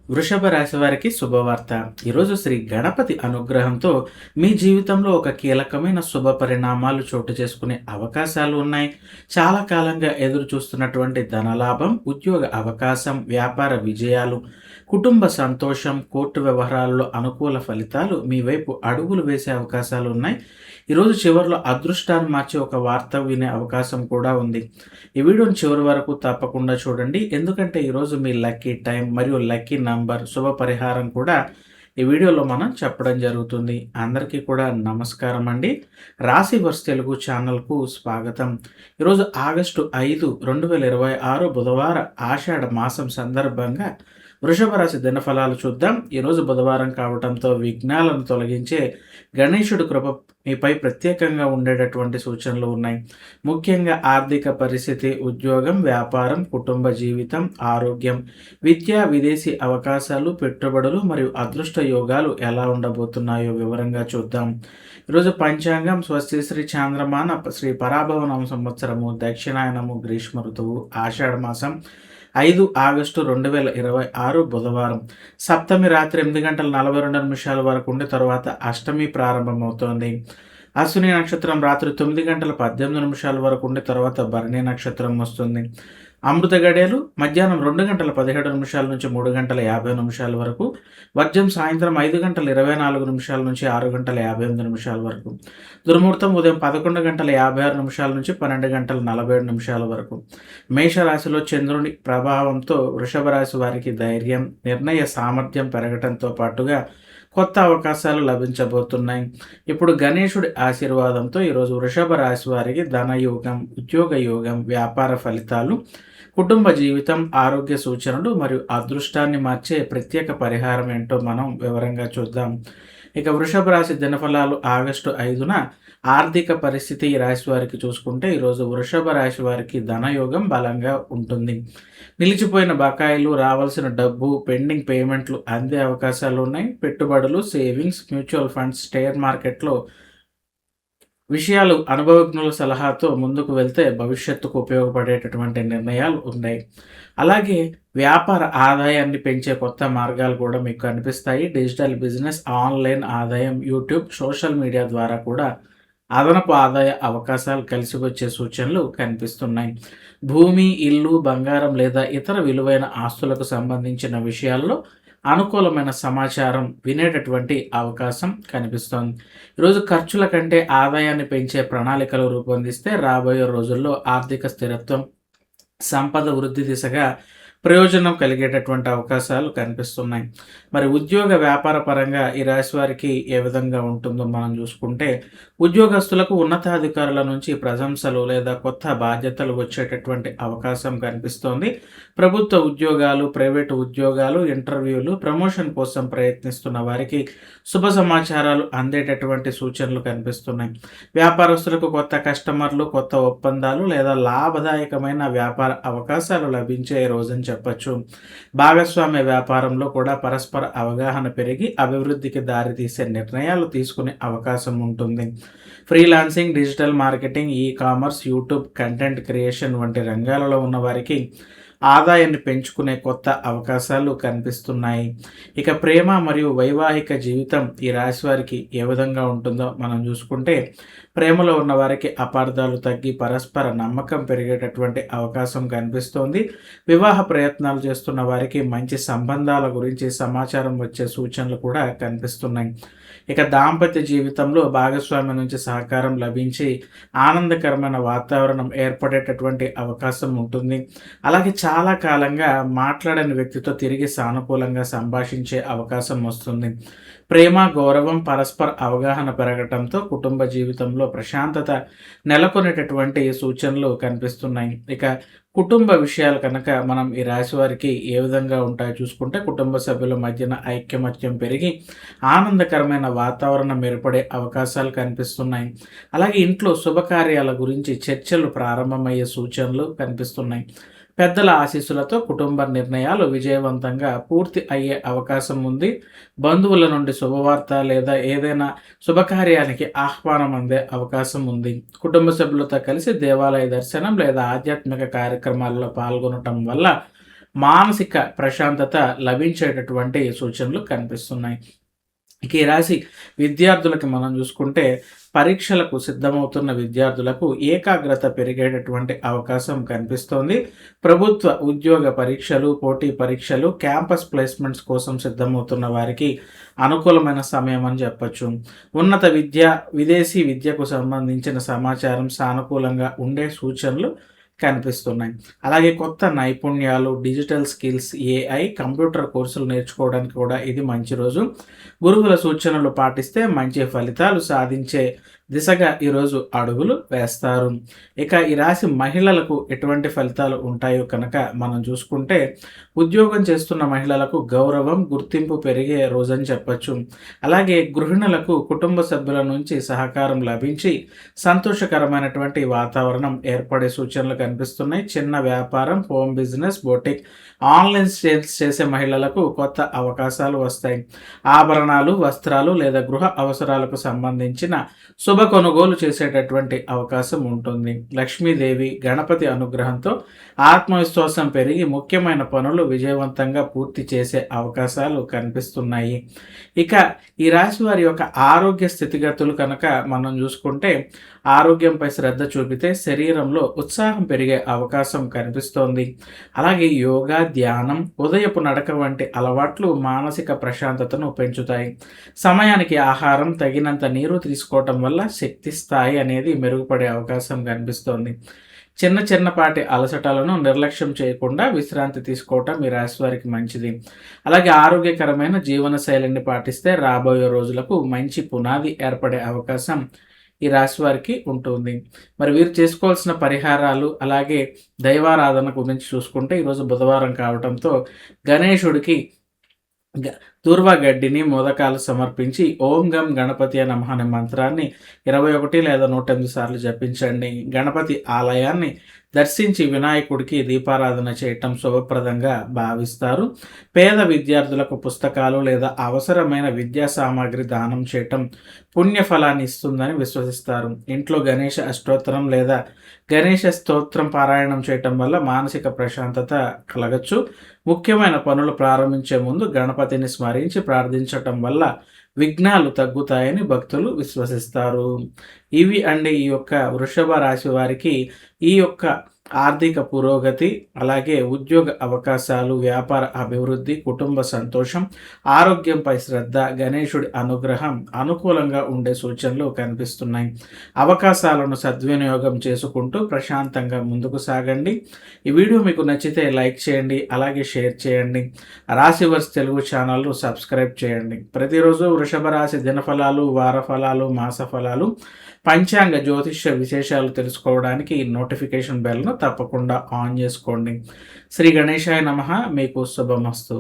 వృషభ రాశి వారికి శుభవార్త. ఈరోజు శ్రీ గణపతి అనుగ్రహంతో మీ జీవితంలో ఒక కీలకమైన శుభ పరిణామాలు చోటు చేసుకునే అవకాశాలు ఉన్నాయి. చాలా కాలంగా ఎదురు చూస్తున్నటువంటి ధనలాభం, ఉద్యోగ అవకాశం, వ్యాపార విజయాలు, కుటుంబ సంతోషం, కోర్టు వ్యవహారాల్లో అనుకూల ఫలితాలు మీ వైపు అడుగులు వేసే అవకాశాలు ఉన్నాయి. ఈరోజు చివరిలో అదృష్టాన్ని మార్చే ఒక వార్త వినే అవకాశం కూడా ఉంది. ఈ వీడియోని చివరి వరకు తప్పకుండా చూడండి. ఎందుకంటే ఈరోజు మీ లక్కీ టైం మరియు లక్కీ నంబర్ శుభ పరిహారం కూడా ఈ వీడియోలో మనం చెప్పడం జరుగుతుంది. అందరికీ కూడా నమస్కారం అండి. రాశి వర్స్ తెలుగు ఛానల్కు స్వాగతం. ఈరోజు ఆగస్టు 5, 2026 బుధవార ఆషాఢ మాసం సందర్భంగా వృషభ రాశి దినఫలాలు చూద్దాం. ఈరోజు బుధవారం కావడంతో విఘ్నాలను తొలగించే గణేశుడి కృప మీపై ప్రత్యేకంగా ఉండేటటువంటి సూచనలు ఉన్నాయి. ముఖ్యంగా ఆర్థిక పరిస్థితి, ఉద్యోగం, వ్యాపారం, కుటుంబ జీవితం, ఆరోగ్యం, విద్య, విదేశీ అవకాశాలు, పెట్టుబడులు మరియు అదృష్ట యోగాలు ఎలా ఉండబోతున్నాయో వివరంగా చూద్దాం. ఈరోజు పంచాంగం స్వస్తి శ్రీ చాంద్రమాన శ్రీ పరాభవనం సంవత్సరము, దక్షిణాయనము, గ్రీష్మ ఋతువు, ఆషాఢ మాసం 5 ఆగస్టు 2026 బుధవారం. సప్తమి రాత్రి 8 గంటల 42 నిమిషాల వరకు ఉండి తర్వాత అష్టమి ప్రారంభమవుతోంది. అశ్విని నక్షత్రం రాత్రి 9 గంటల 18 నిమిషాల వరకు ఉండి తర్వాత భరణి నక్షత్రం వస్తుంది. అమృత గడియలు మధ్యాహ్నం 2 గంటల 17 నిమిషాల నుంచి 3 గంటల 50 నిమిషాల వరకు, వర్జం సాయంత్రం 5 గంటల 24 నిమిషాల నుంచి 6 గంటల 58 నిమిషాల వరకు, దుర్ముహూర్తం ఉదయం 11 గంటల 56 నిమిషాల నుంచి 12 గంటల 47 నిమిషాల వరకు. మేషరాశిలో చంద్రుని ప్రభావంతో వృషభ రాశి వారికి ధైర్యం, నిర్ణయ సామర్థ్యం పెరగటంతో పాటుగా కొత్త అవకాశాలు లభించబోతున్నాయి. ఇప్పుడు గణేశుడి ఆశీర్వాదంతో ఈరోజు వృషభ రాశి వారికి ధనయోగం, ఉద్యోగ యోగం, వ్యాపార ఫలితాలు, కుటుంబ జీవితం, ఆరోగ్య సూచనలు మరియు అదృష్టాన్ని మార్చే ప్రత్యేక పరిహారం ఏంటో మనం వివరంగా చూద్దాం. ఇక వృషభ రాశి దినఫలాలు ఆగస్టు 5న ఆర్థిక పరిస్థితి ఈ రాశి వారికి చూసుకుంటే ఈరోజు వృషభ రాశి వారికి ధనయోగం బలంగా ఉంటుంది. నిలిచిపోయిన బకాయిలు, రావాల్సిన డబ్బు, పెండింగ్ పేమెంట్లు అందే అవకాశాలు ఉన్నాయి. పెట్టుబడులు, సేవింగ్స్, మ్యూచువల్ ఫండ్స్, షేర్ మార్కెట్లో విషయాలు అనుభవజ్ఞుల సలహాతో ముందుకు వెళ్తే భవిష్యత్తుకు ఉపయోగపడేటటువంటి నిర్ణయాలు ఉన్నాయి. అలాగే వ్యాపార ఆదాయాన్ని పెంచే కొత్త మార్గాలు కూడా మీకు కనిపిస్తాయి. డిజిటల్ బిజినెస్, ఆన్లైన్ ఆదాయం, యూట్యూబ్, సోషల్ మీడియా ద్వారా కూడా అదనపు ఆదాయ అవకాశాలు కలిసి వచ్చే సూచనలు కనిపిస్తున్నాయి. భూమి, ఇల్లు, బంగారం లేదా ఇతర విలువైన ఆస్తులకు సంబంధించిన విషయాల్లో అనుకూలమైన సమాచారం వినేటటువంటి అవకాశం కనిపిస్తోంది. ఈరోజు ఖర్చుల కంటే ఆదాయాన్ని పెంచే ప్రణాళికలు రూపొందిస్తే రాబోయే రోజుల్లో ఆర్థిక స్థిరత్వం, సంపద వృద్ధి దిశగా ప్రయోజనం కలిగేటటువంటి అవకాశాలు కనిపిస్తున్నాయి. మరి ఉద్యోగ వ్యాపార పరంగా ఈ రాశి వారికి ఏ విధంగా ఉంటుందో మనం చూసుకుంటే, ఉద్యోగస్తులకు ఉన్నతాధికారుల నుంచి ప్రశంసలు లేదా కొత్త బాధ్యతలు వచ్చేటటువంటి అవకాశం కనిపిస్తోంది. ప్రభుత్వ ఉద్యోగాలు, ప్రైవేటు ఉద్యోగాలు, ఇంటర్వ్యూలు, ప్రమోషన్ కోసం ప్రయత్నిస్తున్న వారికి శుభ సమాచారాలు అందేటటువంటి సూచనలు కనిపిస్తున్నాయి. వ్యాపారస్తులకు కొత్త కస్టమర్లు, కొత్త ఒప్పందాలు లేదా లాభదాయకమైన వ్యాపార అవకాశాలు లభించే రోజని చెప్పచ్చు. భాగస్వామ్య వ్యాపారంలో కూడా పరస్పర అవగాహన పెరిగి అభివృద్ధికి దారితీసే నిర్ణయాలు తీసుకునే అవకాశం ఉంటుంది. Freelancing, digital marketing, e commerce, YouTube content creation వంటి రంగాలలో ఉన్న వారికి ఆదాయాన్ని పెంచుకునే కొత్త అవకాశాలు కనిపిస్తున్నాయి. ఇక ప్రేమ మరియు వైవాహిక జీవితం ఈ రాశి వారికి ఏ విధంగా ఉంటుందో మనం చూసుకుంటే, ప్రేమలో ఉన్న వారికి అపార్థాలు తగ్గి పరస్పర నమ్మకం పెరిగేటటువంటి అవకాశం కనిపిస్తోంది. వివాహ ప్రయత్నాలు చేస్తున్న వారికి మంచి సంబంధాల గురించి సమాచారం వచ్చే సూచనలు కూడా కనిపిస్తున్నాయి. ఇక దాంపత్య జీవితంలో భాగస్వామ్యం నుంచి సహకారం లభించి ఆనందకరమైన వాతావరణం ఏర్పడేటటువంటి అవకాశం ఉంటుంది. అలాగే చాలా కాలంగా మాట్లాడని వ్యక్తితో తిరిగి సానుకూలంగా సంభాషించే అవకాశం వస్తుంది. ప్రేమ, గౌరవం, పరస్పర అవగాహన పెరగటంతో కుటుంబ జీవితంలో ప్రశాంతత నెలకొనేటటువంటి సూచనలు కనిపిస్తున్నాయి. ఇక కుటుంబ విషయాలు కనుక మనం ఈ రాశి వారికి ఏ విధంగా ఉంటాయో చూసుకుంటే, కుటుంబ సభ్యుల మధ్యన ఐక్యమత్యం పెరిగి ఆనందకరమైన వాతావరణం ఏర్పడే అవకాశాలు కనిపిస్తున్నాయి. అలాగే ఇంట్లో శుభకార్యాల గురించి చర్చలు ప్రారంభమయ్యే సూచనలు కనిపిస్తున్నాయి. పెద్దల ఆశీస్సులతో కుటుంబ నిర్ణయాలు విజయవంతంగా పూర్తి అయ్యే అవకాశం ఉంది. బంధువుల నుండి శుభవార్త లేదా ఏదైనా శుభకార్యానికి ఆహ్వానం అందే అవకాశం ఉంది. కుటుంబ సభ్యులతో కలిసి దేవాలయ దర్శనం లేదా ఆధ్యాత్మిక కార్యక్రమాల్లో పాల్గొనటం వల్ల మానసిక ప్రశాంతత లభించేటటువంటి సూచనలు కనిపిస్తున్నాయి. ఇక ఈ రాశి విద్యార్థులకి మనం చూసుకుంటే పరీక్షలకు సిద్ధమవుతున్న విద్యార్థులకు ఏకాగ్రత పెరిగేటటువంటి అవకాశం కనిపిస్తోంది. ప్రభుత్వ ఉద్యోగ పరీక్షలు, పోటీ పరీక్షలు, క్యాంపస్ ప్లేస్మెంట్స్ కోసం సిద్ధమవుతున్న వారికి అనుకూలమైన సమయం అని చెప్పొచ్చు. ఉన్నత విద్య, విదేశీ విద్యకు సంబంధించిన సమాచారం సానుకూలంగా ఉండే సూచనలు కనిపిస్తున్నాయి. అలాగే కొత్త నైపుణ్యాలు, డిజిటల్ స్కిల్స్, ఏఐ, కంప్యూటర్ కోర్సులు నేర్చుకోవడానికి కూడా ఇది మంచి రోజు. గురువుల సూచనలు పాటిస్తే మంచి ఫలితాలు సాధించే దిశగా ఈరోజు అడుగులు వేస్తారు. ఇక ఈ రాశి మహిళలకు ఎటువంటి ఫలితాలు ఉంటాయో కనుక మనం చూసుకుంటే ఉద్యోగం చేస్తున్న మహిళలకు గౌరవం, గుర్తింపు పెరిగే రోజని చెప్పచ్చు. అలాగే గృహిణులకు కుటుంబ సభ్యుల నుంచి సహకారం లభించి సంతోషకరమైనటువంటి వాతావరణం ఏర్పడే సూచనలు కనిపిస్తున్నాయి. చిన్న వ్యాపారం, home business, boutique, online sales చేసే మహిళలకు కొత్త అవకాశాలు వస్తాయి. ఆభరణాలు, వస్త్రాలు లేదా గృహ అవసరాలకు సంబంధించిన శుభ కొనుగోలు చేసేటటువంటి అవకాశం ఉంటుంది. లక్ష్మీదేవి, గణపతి అనుగ్రహంతో ఆత్మవిశ్వాసం పెరిగి ముఖ్యమైన పనులు విజయవంతంగా పూర్తి చేసే అవకాశాలు కనిపిస్తున్నాయి. ఇక ఈ రాశి వారి యొక్క ఆరోగ్య స్థితిగతులు కనుక మనం చూసుకుంటే ఆరోగ్యంపై శ్రద్ధ చూపితే శరీరంలో ఉత్సాహం పెరిగే అవకాశం కనిపిస్తోంది. అలాగే యోగా, ధ్యానం, ఉదయపు నడక వంటి అలవాట్లు మానసిక ప్రశాంతతను పెంచుతాయి. సమయానికి ఆహారం, తగినంత నీరు తీసుకోవటం వల్ల శక్తి స్థాయి అనేది మెరుగుపడే అవకాశం కనిపిస్తోంది. చిన్నపాటి అలసటలను నిర్లక్ష్యం చేయకుండా విశ్రాంతి తీసుకోవటం ఈ రాశి వారికి మంచిది. అలాగే ఆరోగ్యకరమైన జీవన శైలిని పాటిస్తే రాబోయే రోజులకు మంచి పునాది ఏర్పడే అవకాశం ఈ రాశి వారికి ఉంటుంది. మరి వీరు చేసుకోవాల్సిన పరిహారాలు, అలాగే దైవారాధన గురించి చూసుకుంటే ఈరోజు బుధవారం కావడంతో గణేశుడికి దూర్వా గడ్డిని, మోదకాలు సమర్పించి ఓం గం గణపతి నమః అనే మంత్రాన్ని 21 లేదా 108 సార్లు జపించండి. గణపతి ఆలయాన్ని దర్శించి వినాయకుడికి దీపారాధన చేయటం శుభప్రదంగా భావిస్తారు. పేద విద్యార్థులకు పుస్తకాలు లేదా అవసరమైన విద్యా సామాగ్రి దానం చేయటం పుణ్యఫలాన్ని ఇస్తుందని విశ్వసిస్తారు. ఇంట్లో గణేష అష్టోత్తరం లేదా గణేష స్తోత్రం పారాయణం చేయటం వల్ల మానసిక ప్రశాంతత కలగచ్చు. ముఖ్యమైన పనులు ప్రారంభించే ముందు గణపతిని స్మరించి ప్రార్థించటం వల్ల విఘ్నాలు తగ్గుతాయని భక్తులు విశ్వసిస్తారు. ఇవి అండి ఈ యొక్క వృషభ రాశి వారికి ఈ యొక్క ఆర్థిక పురోగతి, అలాగే ఉద్యోగ అవకాశాలు, వ్యాపార అభివృద్ధి, కుటుంబ సంతోషం, ఆరోగ్యంపై శ్రద్ధ, గణేశుడి అనుగ్రహం అనుకూలంగా ఉండే సూచనలు కనిపిస్తున్నాయి. అవకాశాలను సద్వినియోగం చేసుకుంటూ ప్రశాంతంగా ముందుకు సాగండి. ఈ వీడియో మీకు నచ్చితే లైక్ చేయండి, అలాగే షేర్ చేయండి. రాశివర్స్ తెలుగు ఛానల్ను సబ్స్క్రైబ్ చేయండి. ప్రతిరోజు వృషభ రాశి దినఫలాలు, వార ఫలాలు, మాస ఫలాలు, పంచాంగ జ్యోతిష్య విశేషాలు తెలుసుకోవడానికి నోటిఫికేషన్ బెల్ను తప్పకుండా ఆన్ చేసుకోండి. శ్రీ గణేశాయ నమః. మీకు శుభమస్తు.